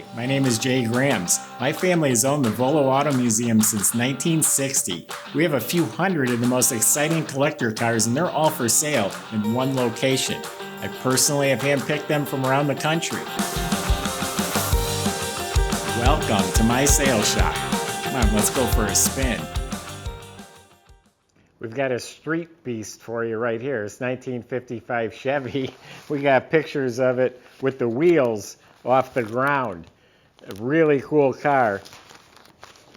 Hi, my name is Jay Grams. My family has owned the Volo Auto Museum since 1960. We have a few hundred of the most exciting collector cars, and they're all for sale in one location. I personally have handpicked them from around the country. Welcome to my sales shop. Come on, let's go for a spin. We've got a street beast for you right here. It's 1955 Chevy. We got pictures of it with the wheels off the ground. A really cool car.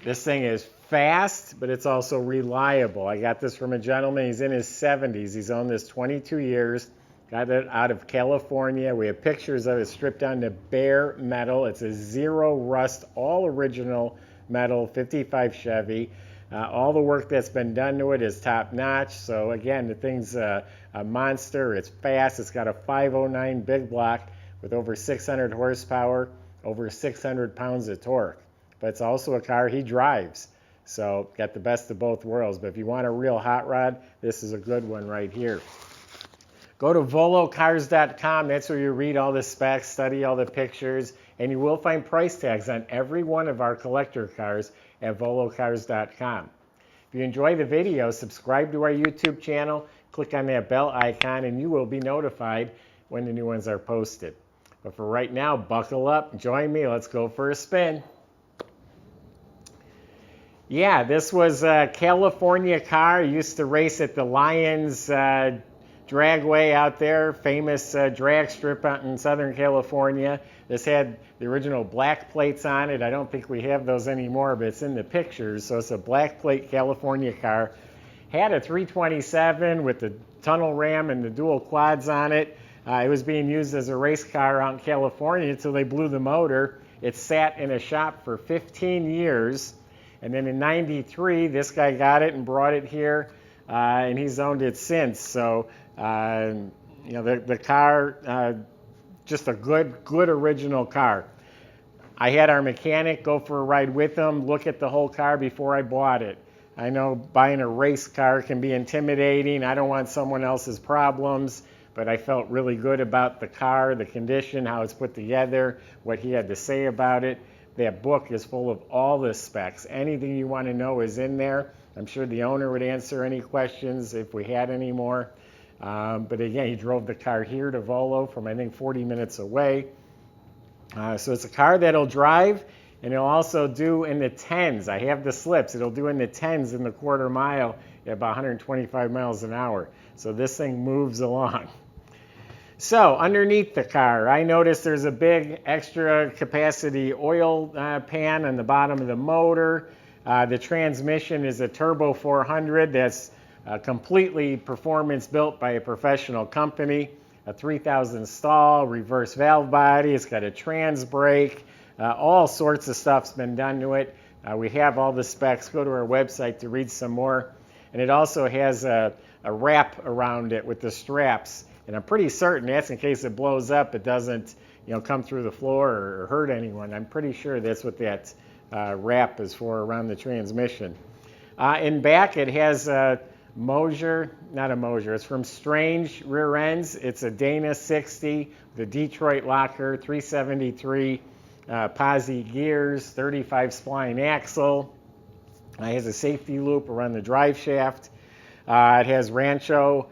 This thing is fast, but it's also reliable. I got this from a gentleman. He's in his 70s. He's owned this 22 years. Got it out of California. We have pictures of it stripped down to bare metal. It's a zero rust, all original metal 55 Chevy. All the work that's been done to it is top notch. So again, the thing's a monster. It's fast. It's got a 509 big block with over 600 horsepower, over 600 pounds of torque. But it's also a car he drives. So got the best of both worlds. But if you want a real hot rod, this is a good one right here. Go to volocars.com. That's where you read all the specs, study all the pictures, and you will find price tags on every one of our collector cars at volocars.com. If you enjoy the video, subscribe to our YouTube channel, click on that bell icon, and you will be notified when the new ones are posted. But for right now, buckle up, join me, let's go for a spin. Yeah, this was a California car. Used to race at the Lions Dragway out there, famous drag strip out in Southern California. This had the original black plates on it. I don't think we have those anymore, but it's in the pictures. So it's a black plate California car. Had a 327 with the tunnel ram and the dual quads on it. It was being used as a race car out in California until they blew the motor. It sat in a shop for 15 years. And then in '93, this guy got it and brought it here, and he's owned it since. So the car, just a good original car. I had our mechanic go for a ride with him, look at the whole car before I bought it. I know buying a race car can be intimidating. I don't want someone else's problems, but I felt really good about the car, the condition, how it's put together, what he had to say about it. That book is full of all the specs. Anything you want to know is in there. I'm sure the owner would answer any questions if we had any more. But again, he drove the car here to Volo from, I think, 40 minutes away. So it's a car that'll drive, and it'll also do in the 10s. I have the slips. It'll do in the 10s in the quarter mile at about 125 miles an hour. So this thing moves along. So underneath the car, I noticed there's a big extra capacity oil pan on the bottom of the motor. The transmission is a Turbo 400 that's completely performance built by a professional company. A 3000 stall, reverse valve body. It's got a trans brake. All sorts of stuff's been done to it. We have all the specs. Go to our website to read some more. And it also has a wrap around it with the straps. And I'm pretty certain that's in case it blows up, it doesn't come through the floor or hurt anyone. I'm pretty sure that's what that wrap is for around the transmission. In back, it has a it's from Strange rear ends. It's a Dana 60, the Detroit locker, 373 posi gears, 35 spline axle. It has a safety loop around the drive shaft. It has Rancho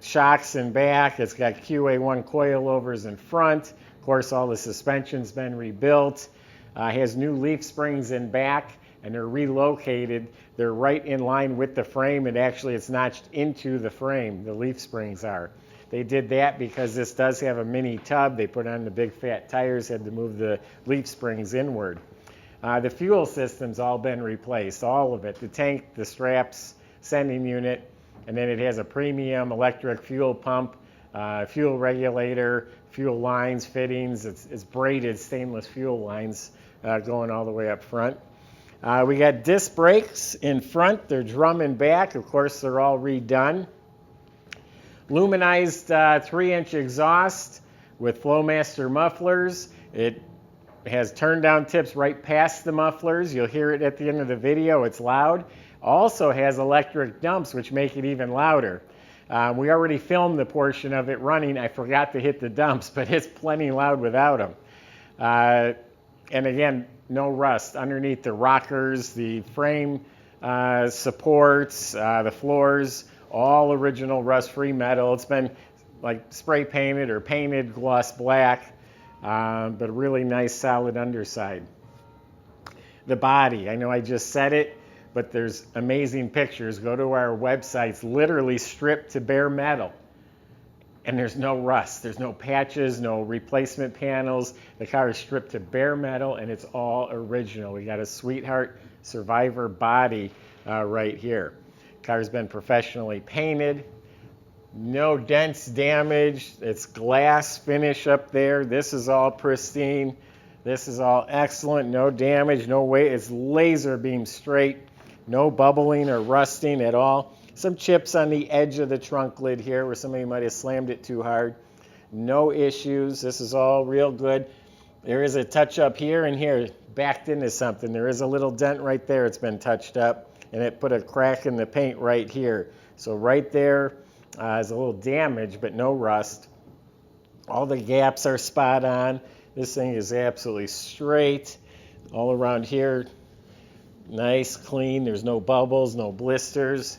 shocks in back. It's got QA1 coilovers in front. Of course, all the suspension's been rebuilt. It has new leaf springs in back, and they're relocated. They're right in line with the frame, and actually it's notched into the frame, the leaf springs are. They did that because this does have a mini tub. They put on the big fat tires, had to move the leaf springs inward. The fuel system's all been replaced, all of it. The tank, the straps, sending unit, and then it has a premium electric fuel pump, fuel regulator, fuel lines, fittings. It's braided stainless fuel lines going all the way up front. We got disc brakes in front. They're drum in back. Of course, they're all redone. Luminized 3-inch exhaust with Flowmaster mufflers. It has turn down tips right past the mufflers. You'll hear it at the end of the video. It's loud. Also has electric dumps, which make it even louder. We already filmed the portion of it running. I forgot to hit the dumps, but it's plenty loud without them. And again, no rust underneath the rockers, the frame supports, the floors, all original rust-free metal. It's been like spray painted or painted gloss black, but a really nice solid underside. The body, I know I just said it, but there's amazing pictures. Go to our website. It's literally stripped to bare metal. And there's no rust. There's no patches, no replacement panels. The car is stripped to bare metal, and it's all original. We got a Sweetheart Survivor body right here. Car's been professionally painted. No dents, damage. It's glass finish up there. This is all pristine. This is all excellent. No damage, no weight. It's laser beam straight. No bubbling or rusting at all. Some chips on the edge of the trunk lid here where somebody might have slammed it too hard. No issues. This is all real good. There is a touch up here and here, backed into something. There is a little dent right there. It's been touched up, and it put a crack in the paint right here. So right there is a little damage, but no rust. All the gaps are spot on. This thing is absolutely straight. All around here, nice, clean. There's no bubbles, no blisters.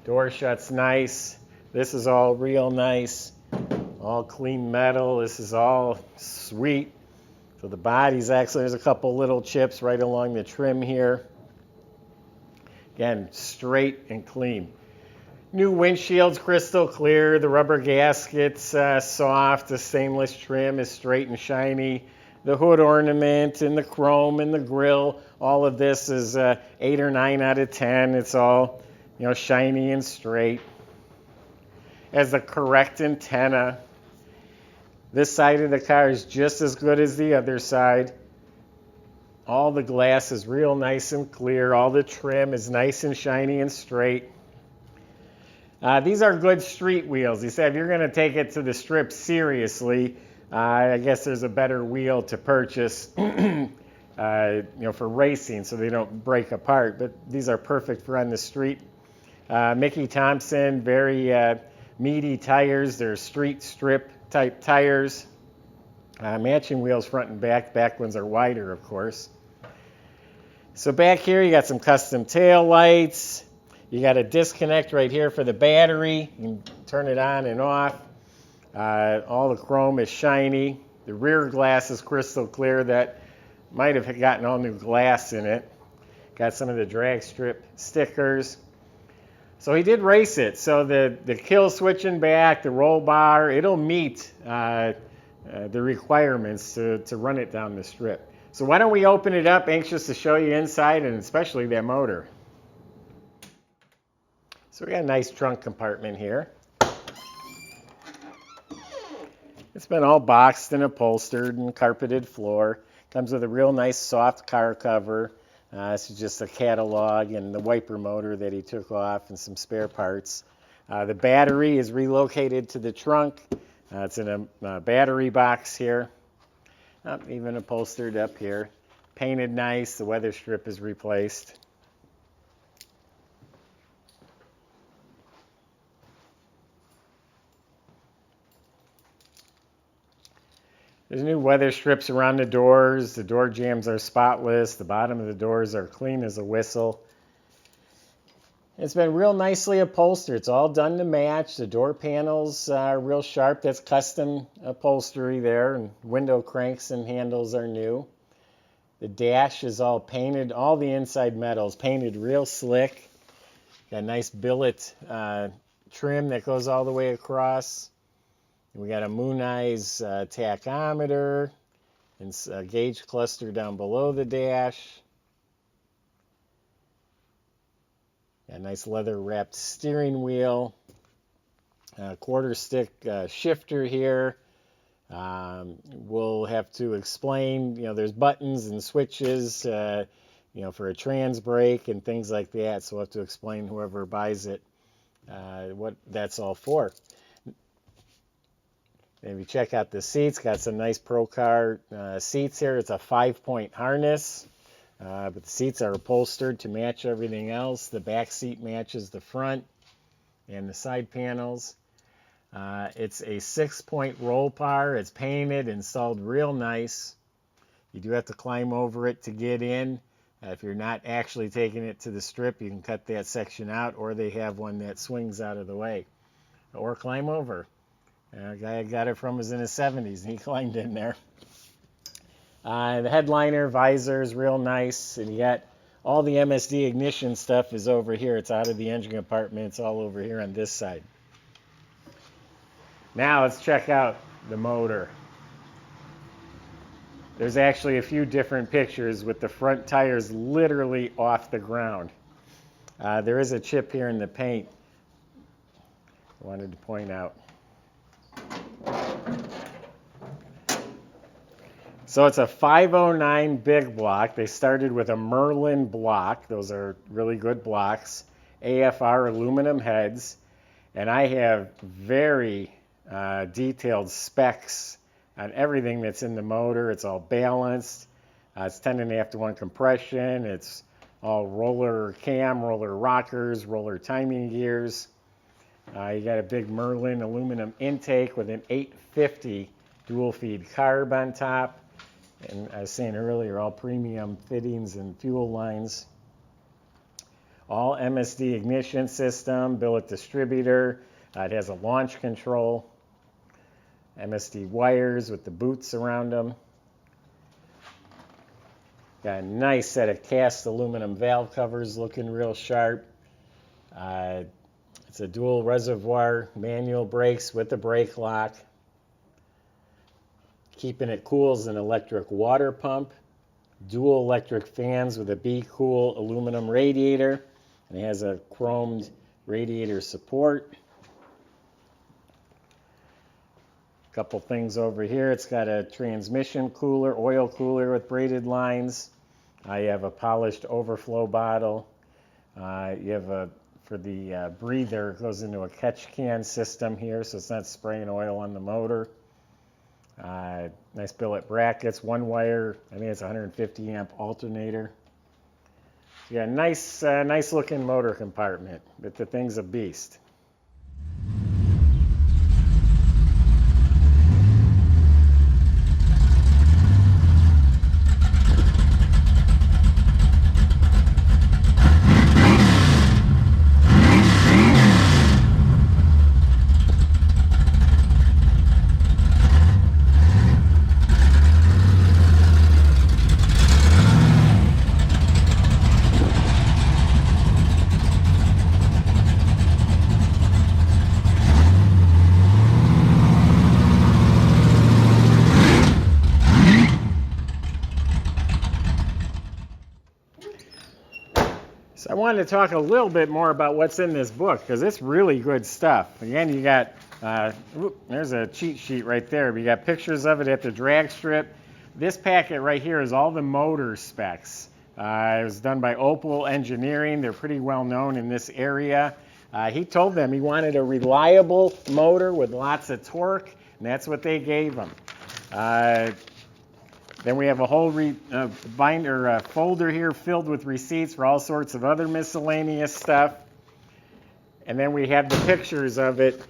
Door shuts nice. This is all real nice. All clean metal. This is all sweet. So the body's actually, there's a couple little chips right along the trim here. Again, straight and clean. New windshields, crystal clear. The rubber gaskets soft. The stainless trim is straight and shiny. The hood ornament and the chrome and the grille, all of this is 8 or 9 out of 10. It's all, shiny and straight. Has the correct antenna. This side of the car is just as good as the other side. All the glass is real nice and clear. All the trim is nice and shiny and straight. These are good street wheels. He said if you're going to take it to the strip seriously, I guess there's a better wheel to purchase for racing so they don't break apart. But these are perfect for on the street. Mickey Thompson, very meaty tires. They're street strip type tires. Matching wheels front and back. Back ones are wider, of course. So back here you got some custom tail lights. You got a disconnect right here for the battery. You can turn it on and off. All the chrome is shiny. The rear glass is crystal clear. That might have gotten all new glass in it. Got some of the drag strip stickers. So he did race it. So the kill switch in back, the roll bar, it'll meet the requirements to run it down the strip. So why don't we open it up? Anxious to show you inside and especially that motor. So we got a nice trunk compartment here. It's been all boxed and upholstered and carpeted floor. Comes with a real nice soft car cover. This is just a catalog and the wiper motor that he took off and some spare parts. The battery is relocated to the trunk. It's in a battery box here. Even upholstered up here. Painted nice. The weather strip is replaced. There's new weather strips around the doors. The door jambs are spotless. The bottom of the doors are clean as a whistle. It's been real nicely upholstered. It's all done to match. The door panels are real sharp. That's custom upholstery there. And window cranks and handles are new. The dash is all painted. All the inside metal is painted real slick. Got a nice billet trim that goes all the way across. We got a Moon Eyes tachometer and a gauge cluster down below the dash. Got a nice leather wrapped steering wheel. Quarter stick shifter here. We'll have to explain, there's buttons and switches, for a trans brake and things like that. So we'll have to explain whoever buys it what that's all for. If you check out the seats, got some nice Pro Car seats here. It's a 5-point harness, but the seats are upholstered to match everything else. The back seat matches the front and the side panels. It's a 6-point roll bar. It's painted, installed real nice. You do have to climb over it to get in. If you're not actually taking it to the strip, you can cut that section out, or they have one that swings out of the way. Or climb over. A guy I got it from was in his 70s, and he climbed in there. The headliner visor is real nice, and you got all the MSD ignition stuff is over here. It's out of the engine compartment. It's all over here on this side. Now let's check out the motor. There's actually a few different pictures with the front tires literally off the ground. There is a chip here in the paint I wanted to point out. So it's a 509 big block. They started with a Merlin block. Those are really good blocks. AFR aluminum heads. And I have very detailed specs on everything that's in the motor. It's all balanced. It's 10.5 to 1 compression. It's all roller cam, roller rockers, roller timing gears. You got a big Merlin aluminum intake with an 850 dual feed carb on top. And I was saying earlier, all premium fittings and fuel lines. All MSD ignition system, billet distributor. It has a launch control. MSD wires with the boots around them. Got a nice set of cast aluminum valve covers looking real sharp. It's a dual reservoir manual brakes with the brake lock. Keeping it cool is an electric water pump. Dual electric fans with a Be Cool aluminum radiator. And it has a chromed radiator support. Couple things over here. It's got a transmission cooler, oil cooler with braided lines. You have a polished overflow bottle. You have for the breather, it goes into a catch can system here, so it's not spraying oil on the motor. Nice billet brackets, one wire, I think it's a 150 amp alternator. So you got a nice looking motor compartment, but the thing's a beast. So I wanted to talk a little bit more about what's in this book, because it's really good stuff. Again, you got, there's a cheat sheet right there. You got pictures of it at the drag strip. This packet right here is all the motor specs. It was done by Opal Engineering. They're pretty well known in this area. He told them he wanted a reliable motor with lots of torque, and that's what they gave him. Then we have a whole folder here filled with receipts for all sorts of other miscellaneous stuff. And then we have the pictures of it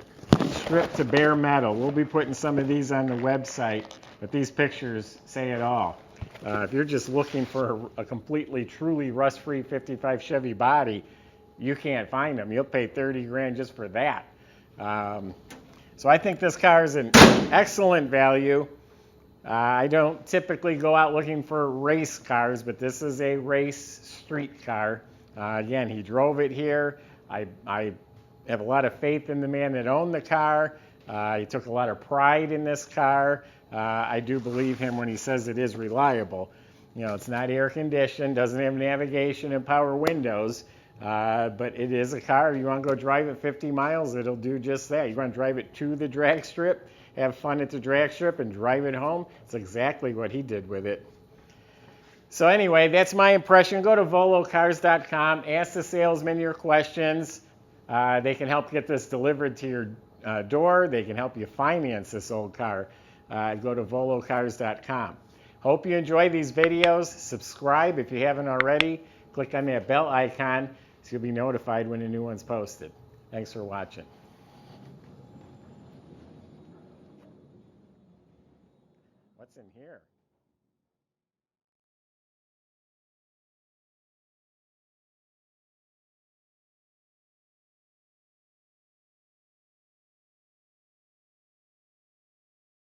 stripped to bare metal. We'll be putting some of these on the website, but these pictures say it all. If you're just looking for a completely, truly rust-free 55 Chevy body, you can't find them. You'll pay $30,000 just for that. So I think this car is an excellent value. I don't typically go out looking for race cars, but this is a race street car. Again, he drove it here. I have a lot of faith in the man that owned the car. He took a lot of pride in this car. I do believe him when he says it is reliable. You know, it's not air conditioned, doesn't have navigation and power windows, but it is a car. You want to go drive it 50 miles, it'll do just that. You want to drive it to the drag strip, have fun at the drag strip, and drive it home. It's exactly what he did with it. So anyway, that's my impression. Go to volocars.com, ask the salesman your questions. They can help get this delivered to your door. They can help you finance this old car. Go to volocars.com. Hope you enjoy these videos. Subscribe if you haven't already. Click on that bell icon so you'll be notified when a new one's posted. Thanks for watching. here.